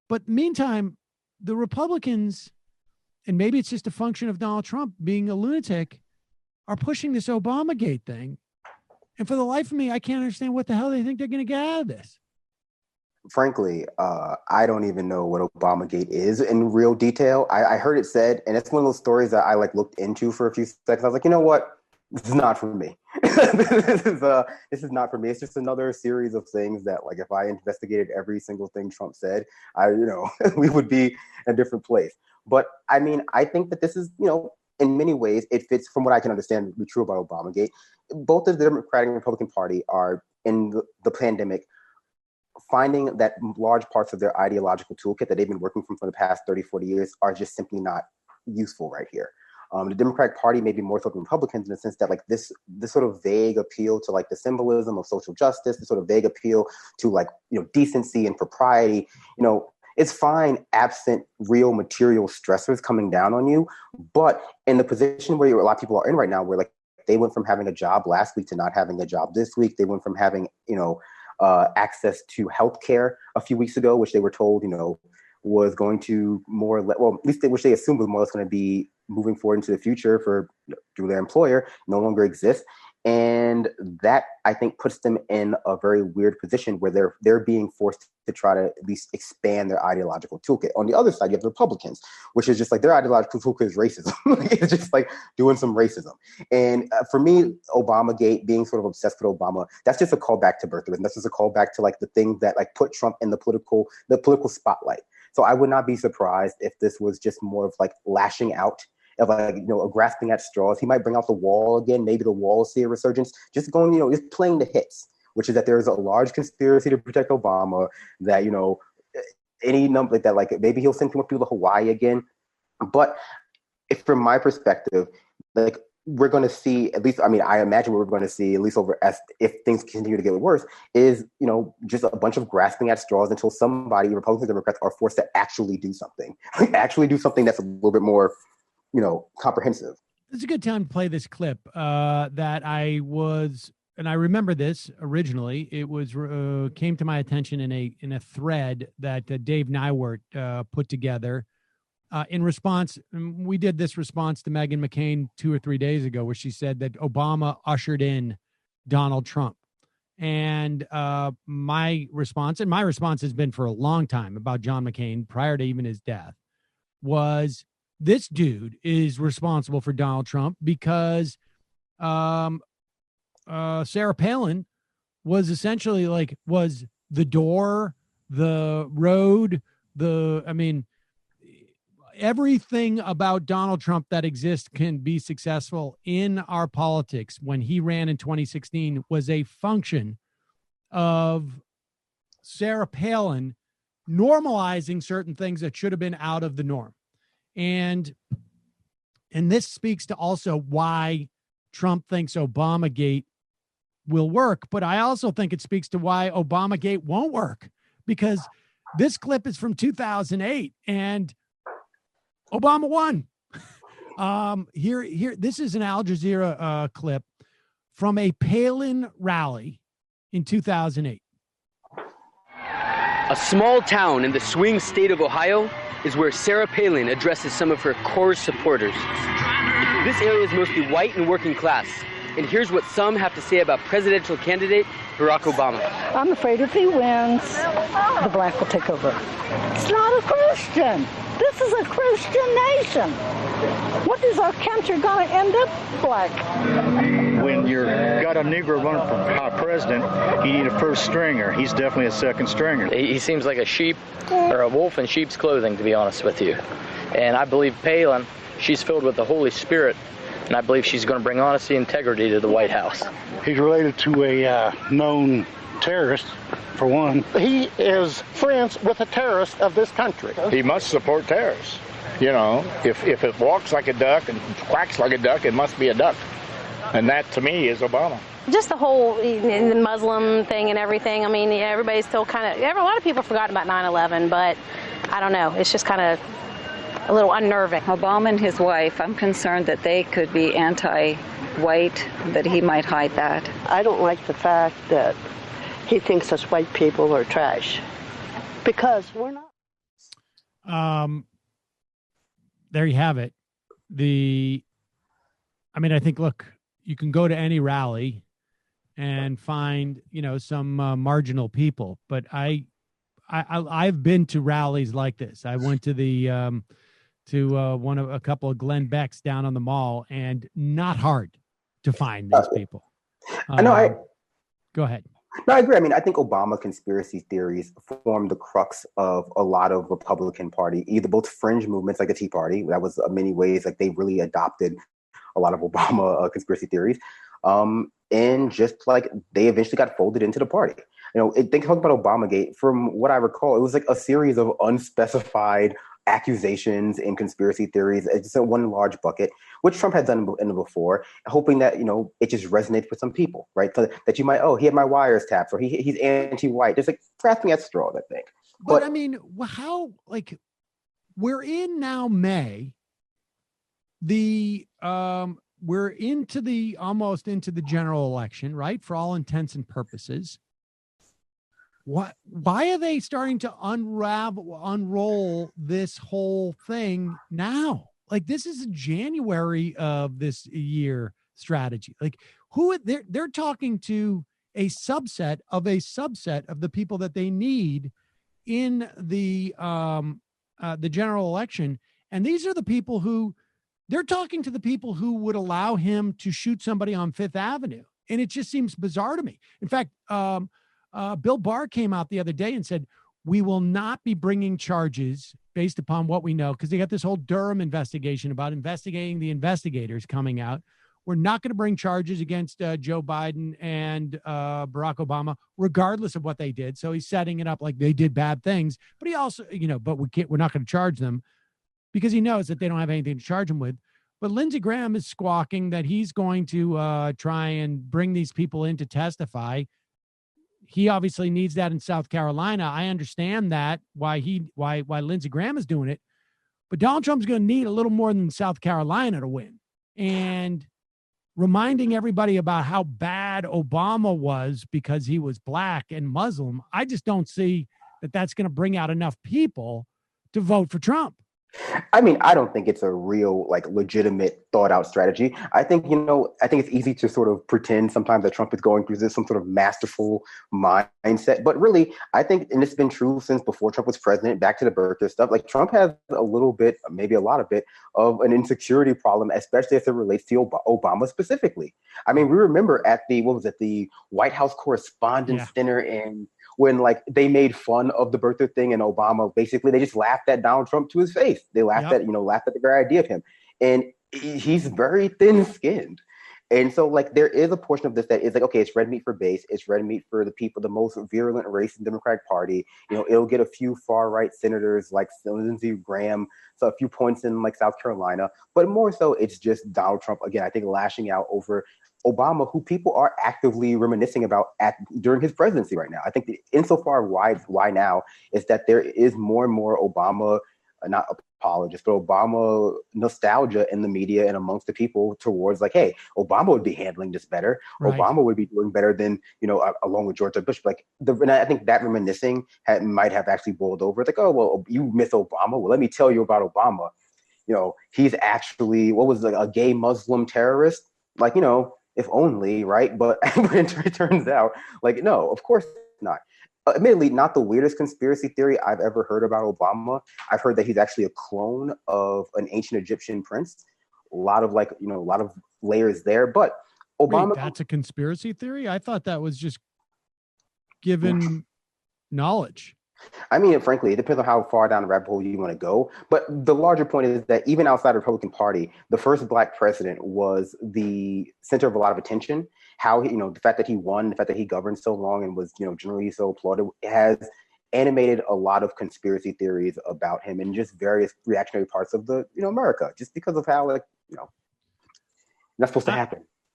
But meantime, the Republicans, and maybe it's just a function of Donald Trump being a lunatic, are pushing this Obamagate thing. And for the life of me, I can't understand what the hell they think they're going to get out of this. Frankly, I don't even know what Obamagate is in real detail. I heard it said, and it's one of those stories that I looked into for a few seconds. I was like, you know what? This is not for me. this is not for me. It's just another series of things that, if I investigated every single thing Trump said, we would be in a different place. But I mean, I think that this is, in many ways, it fits from what I can understand to be true about Obamagate. Both of the Democratic and Republican Party are in the pandemic finding that large parts of their ideological toolkit that they've been working from for the past 30, 40 years are just simply not useful right here. The Democratic Party may be more so than Republicans in the sense that this sort of vague appeal to the symbolism of social justice, this sort of vague appeal to decency and propriety, it's fine absent real material stressors coming down on you. But in the position where a lot of people are in right now, where they went from having a job last week to not having a job this week, they went from having, access to healthcare a few weeks ago, which they were told, was going to at least which they assumed was more or less going to be moving forward into the future through their employer, no longer exists. And that, I think, puts them in a very weird position where they're being forced to try to at least expand their ideological toolkit. On the other side, you have the Republicans, which is just their ideological toolkit is racism. It's just doing some racism. And for me, Obamagate, being sort of obsessed with Obama, that's just a callback to birtherism. That's just a callback to the things that put Trump in the political spotlight. So I would not be surprised if this was just more of lashing out, of grasping at straws. He might bring out the wall again. Maybe the wall will see a resurgence. Just going, just playing the hits, which is that there is a large conspiracy to protect Obama. That any number that maybe he'll send more people to Hawaii again. But if from my perspective, we're going to see at least. I mean, I imagine what we're going to see at least if things continue to get worse is just a bunch of grasping at straws until somebody, Republicans, Democrats, are forced to actually do something, actually do something that's a little bit more comprehensive. It's a good time to play this clip that I remember this originally. It was came to my attention in a thread that Dave Nywert put together in response. We did this response to Meghan McCain 2 or 3 days ago, where she said that Obama ushered in Donald Trump. And my response has been for a long time about John McCain prior to even his death, was this dude is responsible for Donald Trump because Sarah Palin was essentially was the door, the road, everything about Donald Trump that exists can be successful in our politics when he ran in 2016 was a function of Sarah Palin normalizing certain things that should have been out of the norm. And this speaks to also why Trump thinks Obamagate will work. But I also think it speaks to why Obamagate won't work, because this clip is from 2008 and Obama won. Here, this is an Al Jazeera clip from a Palin rally in 2008. A small town in the swing state of Ohio is where Sarah Palin addresses some of her core supporters. This area is mostly white and working class. And here's what some have to say about presidential candidate Barack Obama. I'm afraid if he wins, the black will take over. It's not a Christian. This is a Christian nation. What is our country going to end up like? When you've got a Negro running for president, you need a first stringer. He's definitely a second stringer. He seems like a sheep or a wolf in sheep's clothing, to be honest with you. And I believe Palin, she's filled with the Holy Spirit, and I believe she's going to bring honesty and integrity to the White House. He's related to a known terrorist, for one. He is friends with a terrorist of this country. He must support terrorists. If it walks like a duck and quacks like a duck, it must be a duck. And that, to me, is Obama. Just the whole the Muslim thing and everything. I mean, everybody's still a lot of people have forgotten about 9/11, but I don't know. It's just kind of a little unnerving. Obama and his wife, I'm concerned that they could be anti-white, that he might hide that. I don't like the fact that he thinks us white people are trash, because we're not. There you have it. I think, look, you can go to any rally and find, some marginal people, but I've been to rallies like this. I went to a couple of Glenn Beck's down on the mall, and not hard to find these people. I know. Go ahead. No, I agree. I mean, I think Obama conspiracy theories form the crux of a lot of Republican Party, either both fringe movements like the Tea Party, that was in many ways like they really adopted a lot of Obama conspiracy theories, and just like they eventually got folded into the party. Think about Obamagate. From what I recall, it was like a series of unspecified accusations and conspiracy theories. It's just one large bucket, which Trump had done before, hoping that, it just resonates with some people, right? So that you might, he had my wires tapped, or he's anti-white. Just like grasping at straws, I think. But I mean, how, like, we're in now May, we're almost into the general election, right? For all intents and purposes. Why are they starting to unroll this whole thing now? Like, this is January of this year strategy. Like, they're talking to a subset of the people that they need in the general election. And these are the people who they're talking to, the people who would allow him to shoot somebody on Fifth Avenue. And it just seems bizarre to me. In fact, Bill Barr came out the other day and said, we will not be bringing charges based upon what we know, because they got this whole Durham investigation about investigating the investigators coming out. We're not going to bring charges against Joe Biden and Barack Obama, regardless of what they did. So he's setting it up like they did bad things, but he also, but we're not going to charge them because he knows that they don't have anything to charge him with. But Lindsey Graham is squawking that he's going to try and bring these people in to testify. He obviously needs that in South Carolina. I understand that, why Lindsey Graham is doing it. But Donald Trump's going to need a little more than South Carolina to win. And reminding everybody about how bad Obama was because he was black and Muslim, I just don't see that that's going to bring out enough people to vote for Trump. I mean, I don't think it's a real, legitimate, thought-out strategy. I think, I think it's easy to sort of pretend sometimes that Trump is going through some sort of masterful mindset. But really, I think, and it's been true since before Trump was president, back to the birther stuff, Trump has a little bit, maybe a lot of it, of an insecurity problem, especially as it relates to Obama specifically. I mean, we remember at the White House Correspondents' Dinner when they made fun of the birther thing, and Obama, basically they just laughed at Donald Trump to his face. They laughed at the very idea of him. And he's very thin-skinned. And so there is a portion of this that is okay, it's red meat for base. It's red meat for the people, the most virulent race in the Democratic Party. It'll get a few far-right senators like Lindsey Graham, so a few points in South Carolina. But more so, it's just Donald Trump, again, I think, lashing out over Obama, who people are actively reminiscing about during his presidency right now. I think insofar why now is that there is more and more Obama, not apologists, but Obama nostalgia in the media and amongst the people towards hey, Obama would be handling this better. Right. Obama would be doing better than, along with George W. Bush. And I think that reminiscing might have actually boiled over. It's oh, well, you miss Obama. Well, let me tell you about Obama. He's actually, a gay Muslim terrorist? If only, right? But it turns out, no, of course not. Admittedly, not the weirdest conspiracy theory I've ever heard about Obama. I've heard that he's actually a clone of an ancient Egyptian prince. A lot of layers there. But Obama. Wait, that's a conspiracy theory? I thought that was just given knowledge. I mean, frankly, it depends on how far down the rabbit hole you want to go. But the larger point is that even outside the Republican Party, the first black president was the center of a lot of attention. How the fact that he won, the fact that he governed so long and was generally so applauded, has animated a lot of conspiracy theories about him in just various reactionary parts of the America, just because of how not supposed to happen.